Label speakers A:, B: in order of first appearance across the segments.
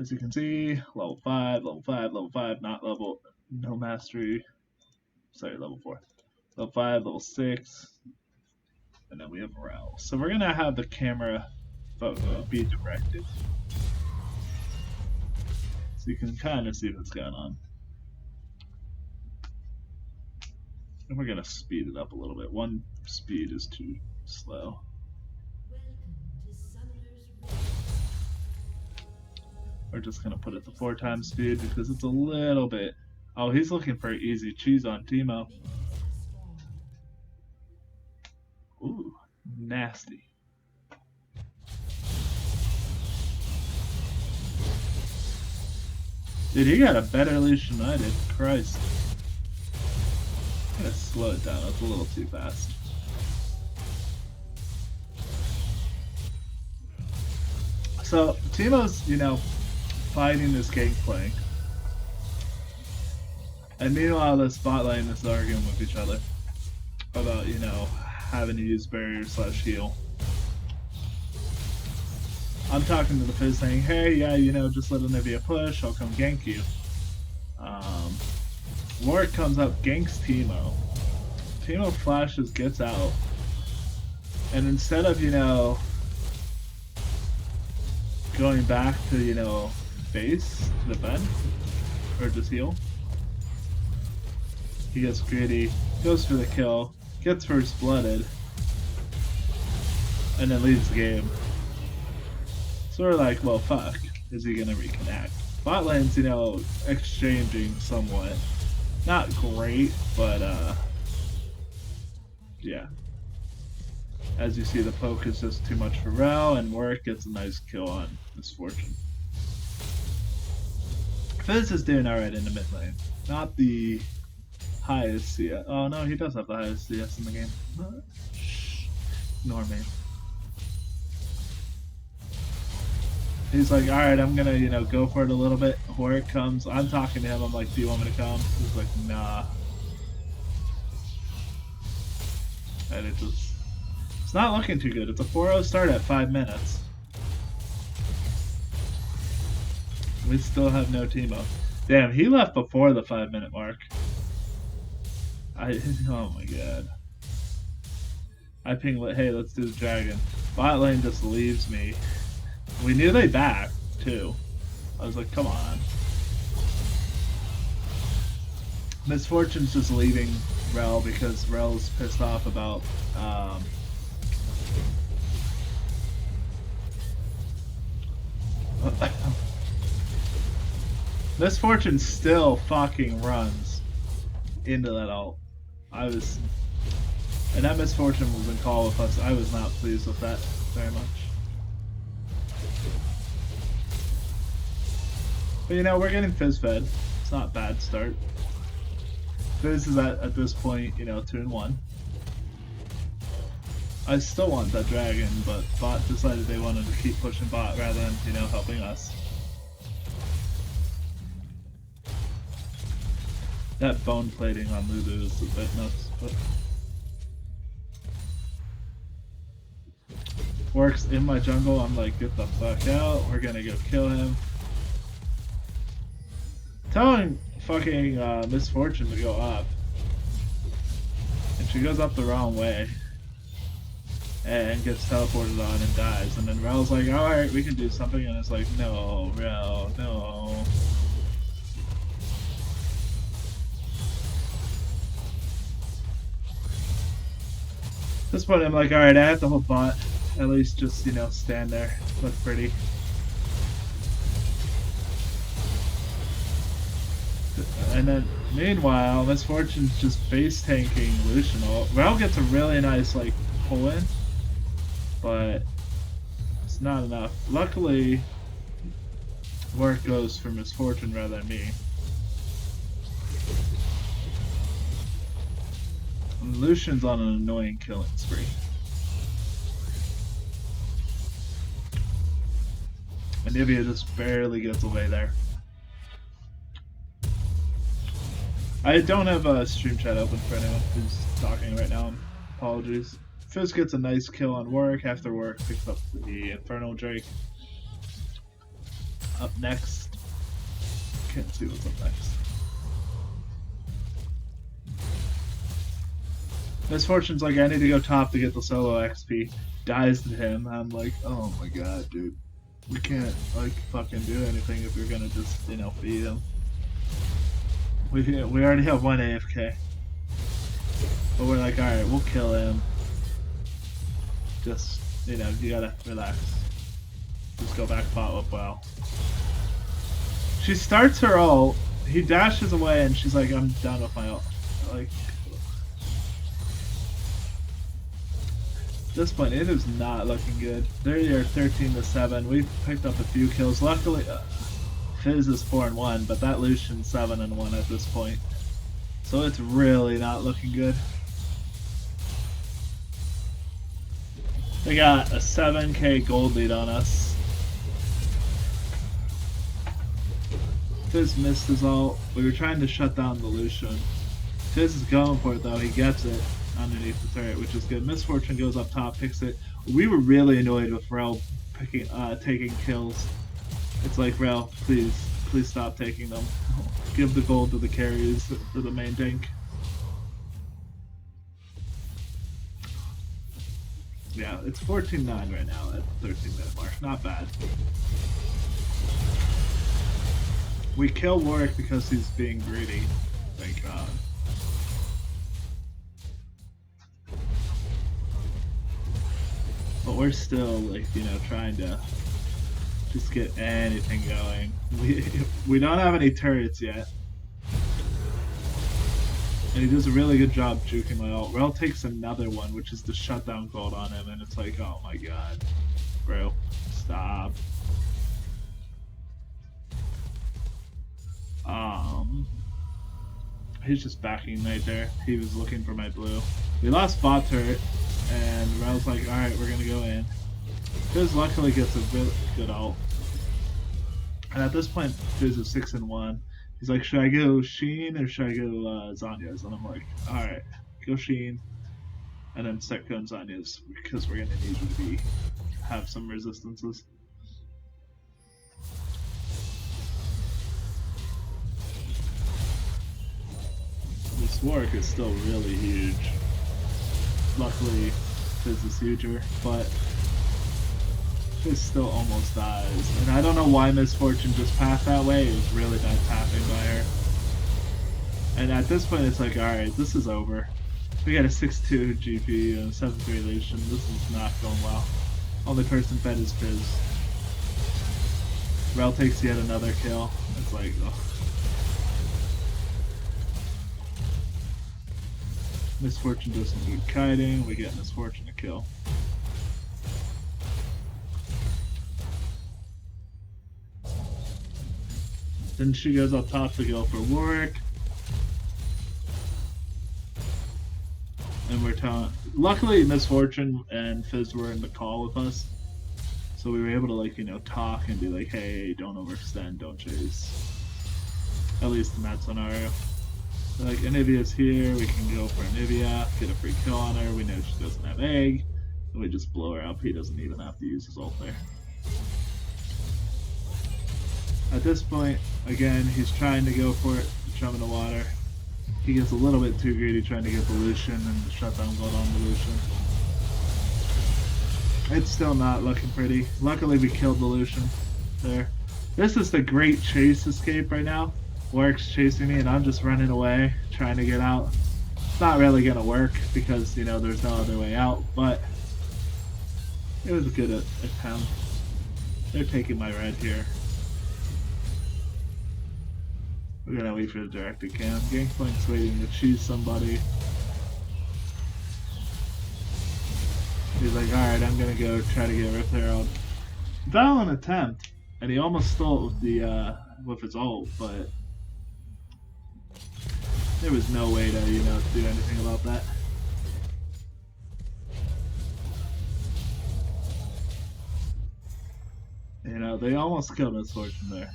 A: As you can see, level 5, level 5, level 5, not level, no mastery, sorry, level 4. Level 5, level 6, and then we have Rel. So we're going to have the camera be directed. So you can kind of see what's going on. And we're going to speed it up a little bit. One speed is too slow. We're just going to put it to 4 times speed because it's a little bit... Oh, he's looking for easy cheese on Teemo. Ooh, nasty. Dude, he got a better leash than I did. Christ. I'm gonna slow it down. That's a little too fast. So, Teemo's, you know, fighting this gangplank. And meanwhile, the bot lane is arguing with each other about, you know, having to use barrier / heal. I'm talking to the Fizz saying, hey, yeah, you know, just let Olivia push, I'll come gank you. Warwick comes up, ganks Teemo. Teemo flashes, gets out. And instead of, you know, going back to, you know, base to defend, or just heal, he gets greedy, goes for the kill, gets first blooded, and then leaves the game. So we're like, well, fuck, is he gonna reconnect? Bot lane's, you know, exchanging somewhat. Not great, but, yeah. As you see, the poke is just too much for Rel, and Warwick gets a nice kill on Misfortune. Fizz is doing alright in the mid lane. Not the highest CS. Oh no, he does have the highest CS in the game. Ignore me. He's like, alright, I'm gonna, you know, go for it a little bit. Warwick comes. I'm talking to him. I'm like, do you want me to come? He's like, nah. And it's not looking too good. It's a 4-0 start at 5 minutes. We still have no Teemo. Damn, he left before the 5-minute mark. Oh my god. I ping, hey, let's do the dragon. Bot lane just leaves me. We knew they backed, too. I was like, come on. Misfortune's just leaving Rel because Rel's pissed off about, Misfortune still fucking runs into that ult. And that Misfortune was in call with us. I was not pleased with that very much. But you know, we're getting Fizz fed. It's not a bad start. Fizz is at this point, you know, 2-1. I still want that dragon, but bot decided they wanted to keep pushing bot rather than, you know, helping us. That bone plating on Lulu is a bit nuts, but Works in my jungle. I'm like, get the fuck out. We're gonna go kill him. Telling fucking Misfortune to go up, and she goes up the wrong way and gets teleported on and dies. And then Rel's like, alright, we can do something, and it's like, no, Rel, no. At this point I'm like, alright, I have to hold bot. At least just, you know, stand there, look pretty. And then, meanwhile, Misfortune's just base tanking Lucian. Rel gets a really nice, like, pull in, but it's not enough. Luckily, work goes for Misfortune rather than me. And Lucian's on an annoying killing spree. And Nivea just barely gets away there. I don't have a stream chat open for anyone who's talking right now. Apologies. Fizz gets a nice kill on Warwick after Warwick picks up the Infernal Drake. up next. Can't see what's up next. Misfortune's like, I need to go top to get the solo XP. Dies to him. I'm like, oh my god, dude. We can't, like, fucking do anything if you're gonna just, you know, feed him. We already have one AFK. But we're like, alright, we'll kill him. Just, you know, you gotta relax. Just go back bot up well. She starts her ult, he dashes away, and she's like, I'm done with my ult. Like, at this point, it is not looking good. There you're 13-7. We've picked up a few kills. Luckily, Fizz is 4-1, but that Lucian's 7-1 at this point. So it's really not looking good. They got a 7k gold lead on us. Fizz missed his ult. We were trying to shut down the Lucian. Fizz is going for it though, he gets it underneath the turret, which is good. Misfortune goes up top, picks it. We were really annoyed with Rel taking kills. It's like, Rel, please stop taking them. Give the gold to the carries, to the main tank. Yeah, it's 14-9 right now at the 13-minute mark. Not bad. We kill Warwick because he's being greedy. Thank God. But we're still, like, you know, trying to just get anything going. We don't have any turrets yet. And he does a really good job juking my ult. Rel takes another one, which is the shutdown gold on him, and it's like, oh my god. Bro, stop. He's just backing right there. He was looking for my blue. We lost bot turret, and Rel's like, alright, we're gonna go in. Fizz luckily gets a really good ult. And at this point, Fizz is 6-1. He's like, should I go Sheen or should I go Zanya's? And I'm like, alright, go Sheen. And then start going Zanya's because we're gonna need you to have some resistances. This Warwick is still really huge. Luckily, Fizz is huger, but Fizz still almost dies. And I don't know why Misfortune just passed that way. It was really bad tapping by her. And at this point, it's like, alright, this is over. We got a 6-2 GP and a 7-3 Lucian. This is not going well. Only person fed is Fizz. Rel takes yet another kill. It's like, ugh. Misfortune does some good kiting. We get Misfortune to kill. Then she goes up top to go for Warwick. And we're telling. Luckily, Misfortune and Fizz were in the call with us. So we were able to, like, you know, talk and be like, hey, don't overextend, don't chase. At least in that scenario. Like, Anivia's here, we can go for Anivia, get a free kill on her, we know she doesn't have egg, and we just blow her up, he doesn't even have to use his ult there. At this point, again, he's trying to go for it, jump in the water. He gets a little bit too greedy trying to get the Lucian and the shutdown gold on the Lucian. It's still not looking pretty. Luckily we killed the Lucian there. This is the great chase escape right now. Warwick's chasing me and I'm just running away, trying to get out. It's not really gonna work because, you know, there's no other way out, but it was a good attempt. They're taking my red here. We're gonna wait for the directed cam. Gangplank's waiting to choose somebody. He's like, alright, I'm gonna go try to get Rip Herald. Valid attempt, and he almost stole it with the with his ult, but there was no way to, you know, do anything about that. You know, they almost killed Misfortune there.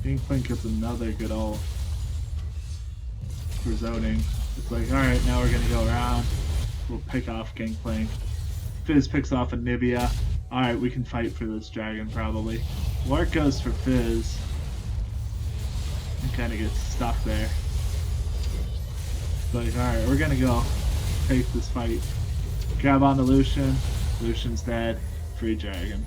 A: Gangplank gets another good ult for zoning. It's like, alright, now we're gonna go around. We'll pick off Gangplank. Fizz picks off Anivia. Alright, we can fight for this dragon probably. Wark goes for Fizz. And kind of gets stuck there. Like, alright, we're gonna go take this fight. Grab onto Lucian. Lucian's dead. Free dragon.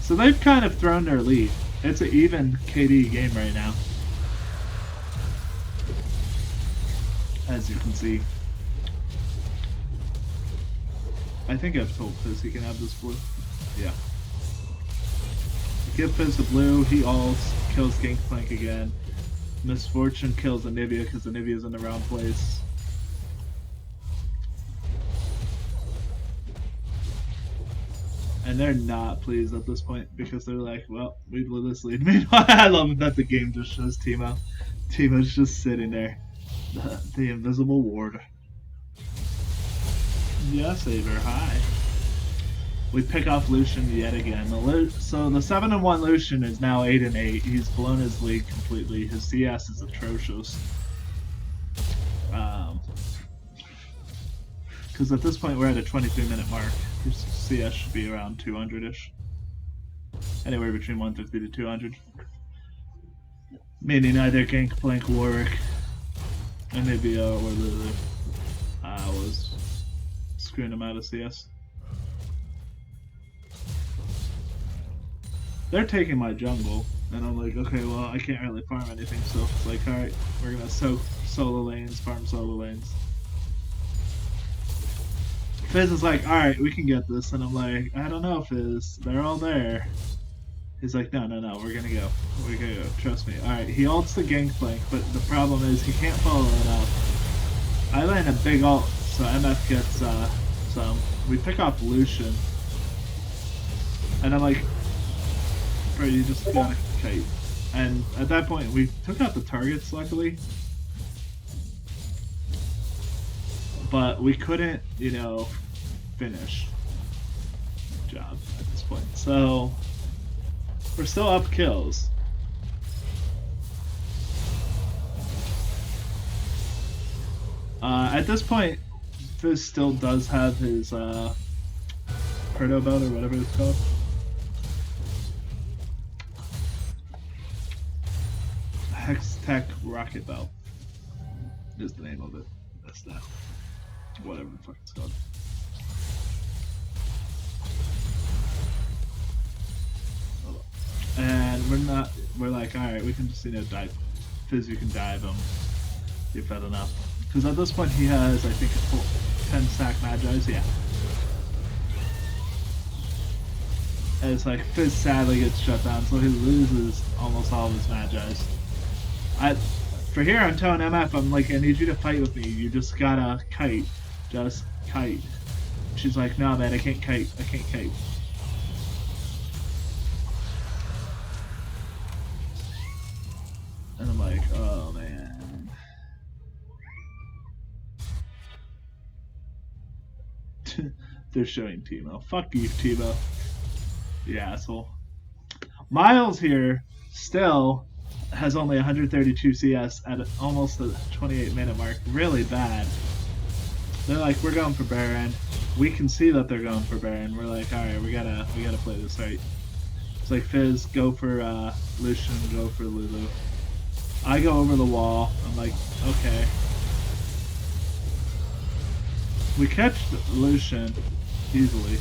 A: So they've kind of thrown their lead. It's an even KD game right now. As you can see. I think I've told Fizz he can have this blue. Yeah. Give Fizz the blue, he ults, kills Gangplank again. Misfortune kills Anivia because Anivia's in the wrong place. And they're not pleased at this point because they're like, well, we blew this lead. Meanwhile, I love that the game just shows Teemo. Teemo's just sitting there. The invisible ward. Yeah, Saber, hi. We pick off Lucian yet again. So the 7-1 Lucian is now 8-8. He's blown his lead completely. His CS is atrocious. Because at this point we're at a 23-minute mark. His CS should be around 200-ish. Anywhere between 150 to 200. Meaning either Gangplank, Warwick, Anivia, or Lulu was screwing him out of CS. They're taking my jungle, and I'm like, okay, well, I can't really farm anything, so it's like, alright, we're gonna soak solo lanes, farm solo lanes. Fizz is like, alright, we can get this, and I'm like, I don't know, Fizz, they're all there. He's like, no, we're gonna go. We're gonna go, trust me. Alright, he ults the Gangplank, but the problem is he can't follow it up. I land a big ult, so MF gets some. We pick off Lucian. And I'm like, bro, you just gotta kite. And at that point, we took out the targets, luckily. But we couldn't, you know, finish the job at this point. So, we're still up kills. At this point, Fizz still does have his Perdo belt or whatever it's called. Hextech Rocket Belt is the name of it. That's that. Whatever the fuck it's called. And we're like, alright, we can just, you know, dive. Fizz, you can dive him. You've had enough. Because at this point he has, I think, a full 10 stack Magi's, yeah. And it's like, Fizz sadly gets shut down, so he loses almost all of his Magi's. For here, I'm telling MF, I'm like, I need you to fight with me. You just gotta kite. Just kite. She's like, no, man, I can't kite. I can't kite. And I'm like, oh, man. They're showing Teemo. Fuck you, Teemo. You asshole. Miles here still has only 132 CS at almost the 28-minute mark. Really bad. They're like, we're going for Baron. We can see that they're going for Baron. We're like, alright, we gotta play this right. It's like, Fizz, go for Lucian, go for Lulu. I go over the wall. I'm like, okay. We catch Lucian easily.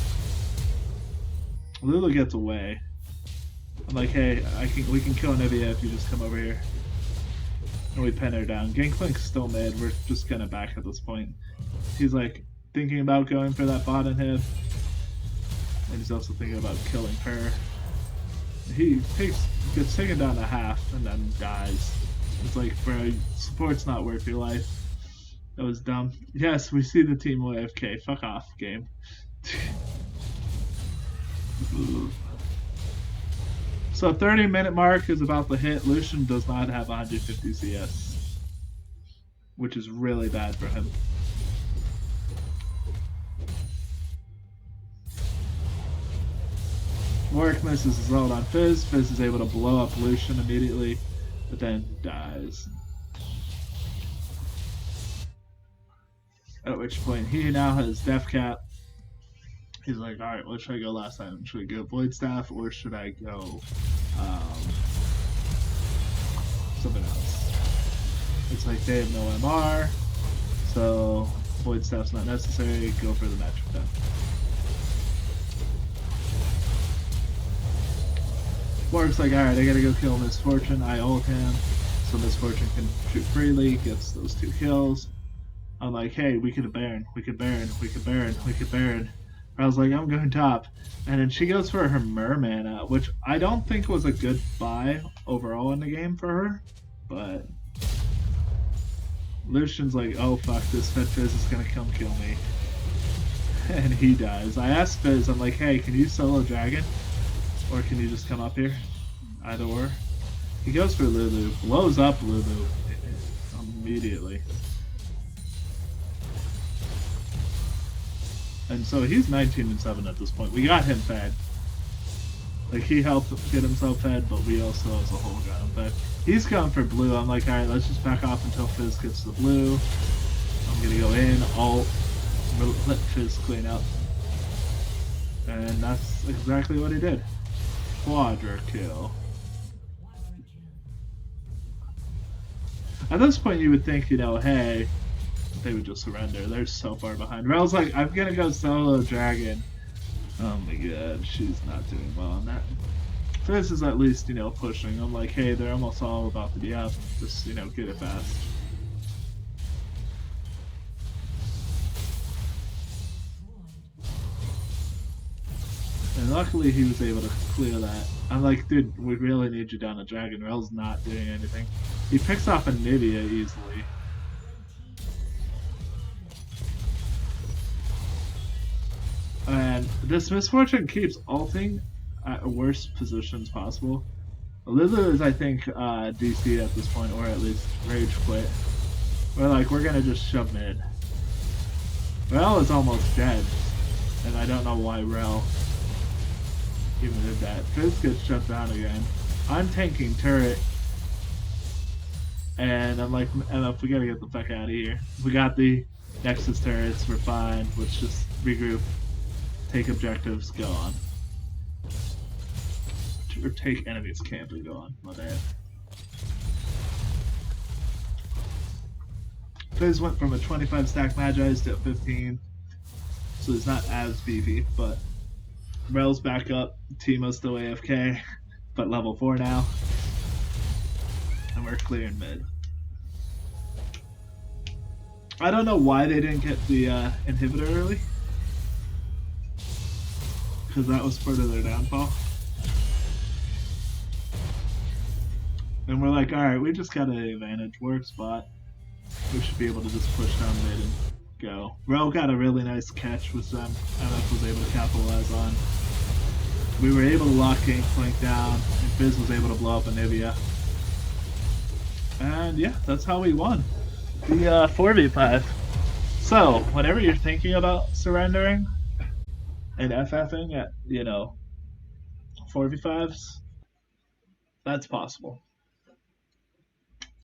A: Lulu gets away. I'm like, hey, we can kill Anivia if you just come over here. And we pin her down. Gangplank's still mid. We're just gonna back at this point. He's like thinking about going for that bot inhib. And he's also thinking about killing her. He gets taken down to half and then dies. It's like, bro, support's not worth your life. That was dumb. Yes, we see the team AFK. Fuck off, game. So 30-minute mark is about to hit. Lucian does not have 150 CS, which is really bad for him. Warwick misses his ult on Fizz. Fizz is able to blow up Lucian immediately, but then dies. At which point he now has Death Cap. He's like, all right, what should I go last time? Should I go Void Staff or should I go something else? It's like they have no MR, so Void Staff's not necessary. Go for the Magic then. Warwick's like, alright, I gotta go kill Misfortune. I ult him, so Misfortune can shoot freely, gets those 2 kills. I'm like, hey, we could Baron, we could Baron, we could Baron, we could Baron. I was like, I'm going top. And then she goes for her Merman, which I don't think was a good buy overall in the game for her. But Lucian's like, oh fuck, this Fed Fizz is gonna come kill me. And he dies. I asked Fizz, I'm like, hey, can you solo Dragon? Or can you just come up here? Either or. He goes for Lulu, blows up Lulu immediately. And so he's 19-7 at this point. We got him fed. Like, he helped get himself fed, but we also as a whole got him fed. He's going for blue. I'm like, alright, let's just back off until Fizz gets the blue. I'm gonna go in, ult, let Fizz clean up. And that's exactly what he did. Quadra kill. At this point, you would think, you know, hey, they would just surrender. They're so far behind. Rel's like, I'm gonna go solo Dragon. Oh my god, she's not doing well on that. Fizz is at least, you know, pushing. I'm like, hey, they're almost all about to be up. Just, you know, get it fast. And luckily he was able to clear that. I'm like, dude, we really need you down a Dragon. Rel's not doing anything. He picks off a Nivea easily. And this Misfortune keeps ulting at worst positions possible. Lulu is, I think, DC at this point, or at least Rage Quit. We're like, we're gonna just shove mid. Rel is almost dead, and I don't know why Rel even did that. Fizz gets shut down again. I'm tanking turret, and I'm like, we gotta get the fuck out of here. We got the Nexus turrets, we're fine. Let's just regroup, take objectives, go on. Or take enemies camp and go on. My bad. Fizz went from a 25 stack Magi's to a 15, so he's not as beefy, but Rel's back up. Teemo's still AFK, but level 4 now. And we're clearing mid. I don't know why they didn't get the inhibitor early, because that was part of their downfall. And we're like, alright, we just got an advantage. Work spot. We should be able to just push down mid and go. Rel got a really nice catch with them. MF was able to capitalize on. We were able to lock Gangplank down, and Fizz was able to blow up a Nivea. And yeah, that's how we won the 4v5. So, whenever you're thinking about surrendering and FFing at, you know, 4v5s, that's possible.